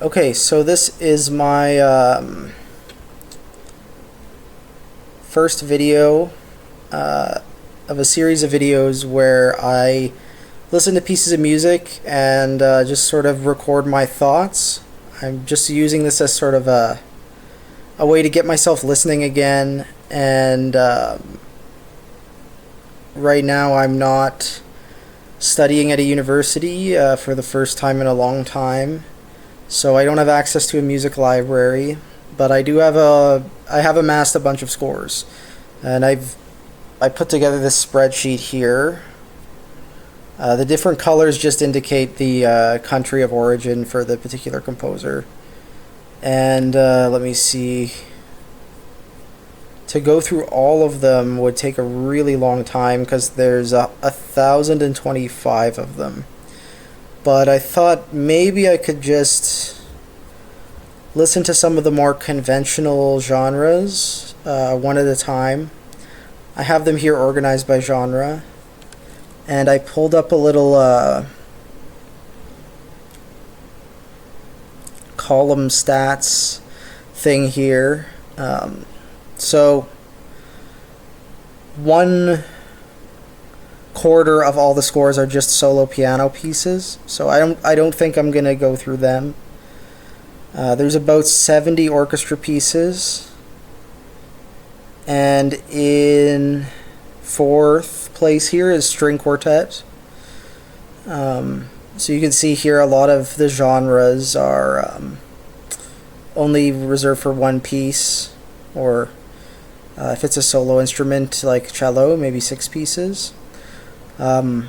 Okay, so this is my first video of a series of videos where I listen to pieces of music and just sort of record my thoughts. I'm just using this as sort of a way to get myself listening again, and right now I'm not studying at a university for the first time in a long time. So I don't have access to a music library, but I have amassed a bunch of scores, and I put together this spreadsheet here. The different colors just indicate the country of origin for the particular composer. And let me see. To go through all of them would take a really long time because there's 1,025 of them. But I thought maybe I could just listen to some of the more conventional genres one at a time. I have them here organized by genre, and I pulled up a little column stats thing here. So 1/4 of all the scores are just solo piano pieces, so I don't think I'm gonna go through them. There's about 70 orchestra pieces, and in 4th place here is string quartet. So you can see here a lot of the genres are only reserved for one piece, or if it's a solo instrument like cello, maybe 6 pieces. And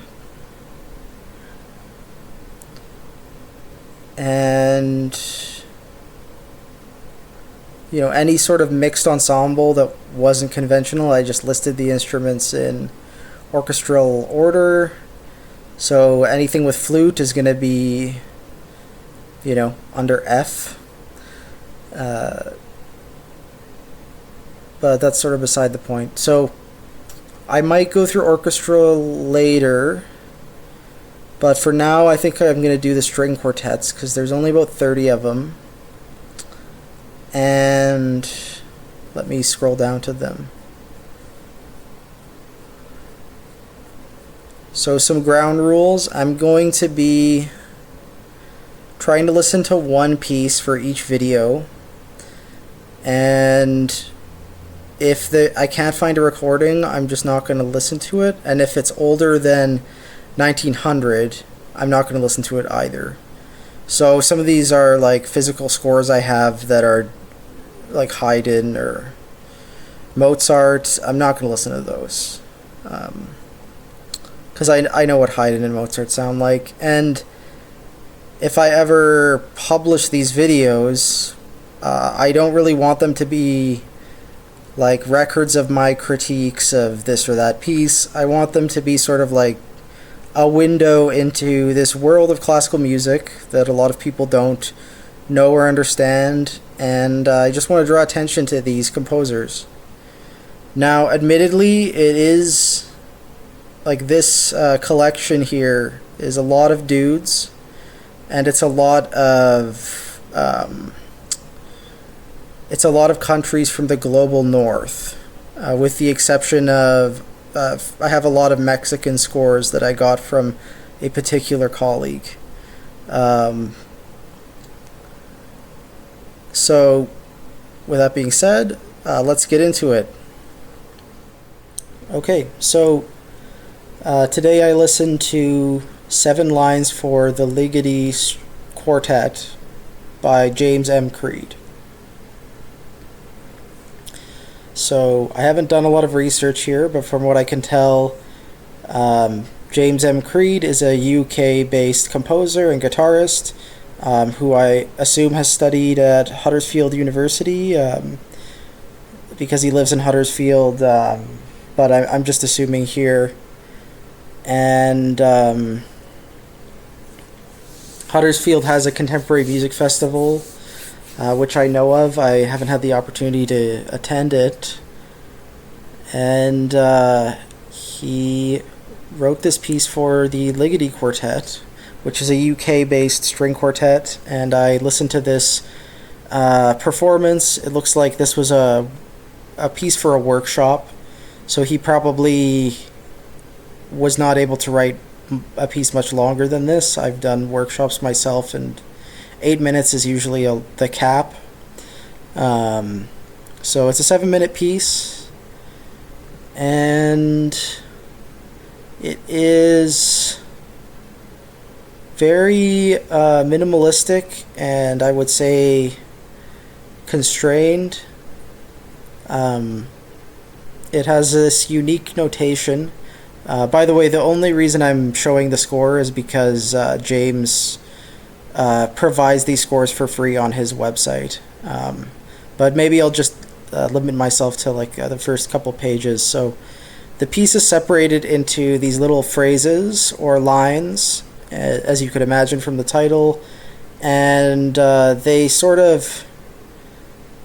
any sort of mixed ensemble that wasn't conventional, I just listed the instruments in orchestral order. So anything with flute is going to be under F. But that's sort of beside the point. So I might go through orchestra later, but for now I think I'm going to do the string quartets because there's only about 30 of them. And let me scroll down to them. So some ground rules. I'm going to be trying to listen to one piece for each video, and if I can't find a recording, I'm just not going to listen to it. And if it's older than 1900, I'm not going to listen to it either. So some of these are like physical scores I have that are like Haydn or Mozart. I'm not going to listen to those because I know what Haydn and Mozart sound like. And if I ever publish these videos, I don't really want them to be like records of my critiques of this or that piece. I want them to be sort of like a window into this world of classical music that a lot of people don't know or understand, and I just want to draw attention to these composers. Now, admittedly, it is like this collection here is a lot of dudes, and it's a lot of countries from the global north, with the exception of I have a lot of Mexican scores that I got from a particular colleague. So with that being said, let's get into it. Okay, so today I listened to 7 lines for the Ligeti Quartet by James M. Creed. So I haven't done a lot of research here, but from what I can tell, James M. Creed is a UK-based composer and guitarist who I assume has studied at Huddersfield University because he lives in Huddersfield, but I'm just assuming here. And Huddersfield has a contemporary music festival, which I know of. I haven't had the opportunity to attend it. And he wrote this piece for the Ligeti Quartet, which is a UK-based string quartet, and I listened to this performance. It looks like this was a piece for a workshop, so he probably was not able to write a piece much longer than this. I've done workshops myself, and 8 minutes is usually the cap. So it's a 7-minute piece, and it is very minimalistic, and I would say constrained. It has this unique notation. By the way, the only reason I'm showing the score is because James provides these scores for free on his website. But maybe I'll just limit myself to like the first couple pages. So the piece is separated into these little phrases or lines, as you could imagine from the title, and they sort of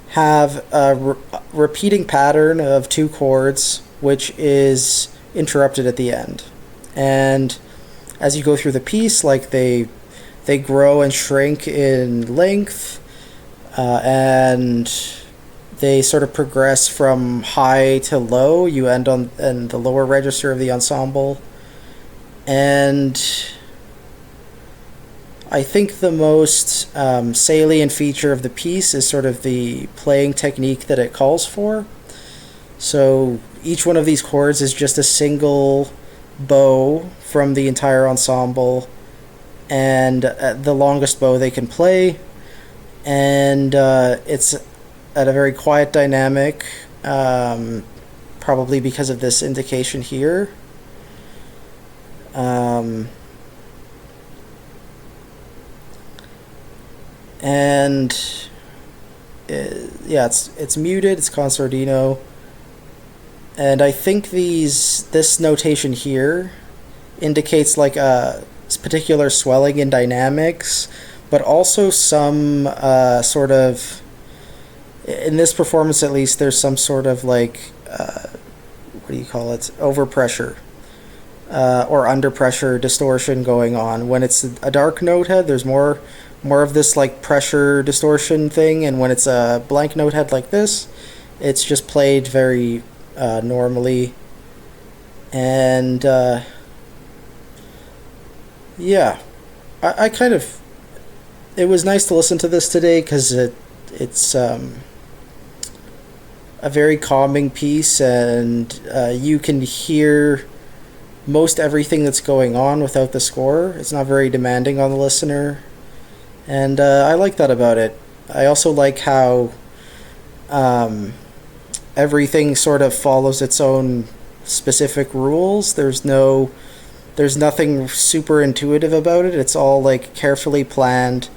have a repeating pattern of 2 chords, which is interrupted at the end. And as you go through the piece, like they grow and shrink in length, and they sort of progress from high to low. You end on in the lower register of the ensemble, and I think the most salient feature of the piece is sort of the playing technique that it calls for. So each one of these chords is just a single bow from the entire ensemble, and the longest bow they can play, and it's at a very quiet dynamic, probably because of this indication here. And yeah, it's muted, it's concertino, and I think this notation here indicates like a particular swelling in dynamics, but also some sort of, in this performance at least, there's some sort of like what do you call it, overpressure or under pressure distortion going on. When it's a dark note head, there's more of this like pressure distortion thing, and when it's a blank note head like this, it's just played very normally. And yeah, I kind of, it was nice to listen to this today because it's a very calming piece, and you can hear most everything that's going on without the score. It's not very demanding on the listener, and I like that about it. I also like how everything sort of follows its own specific rules. There's nothing super intuitive about it. It's all like carefully planned.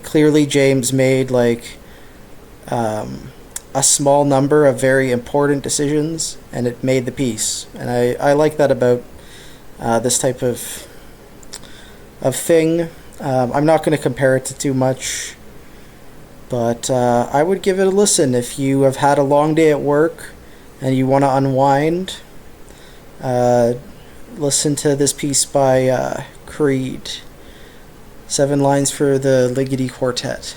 Clearly James made like a small number of very important decisions, and it made the piece. And I like that about this type of thing. I'm not going to compare it to too much, but I would give it a listen if you have had a long day at work and you want to unwind. Listen to this piece by Creed. 7 lines for the Ligeti Quartet.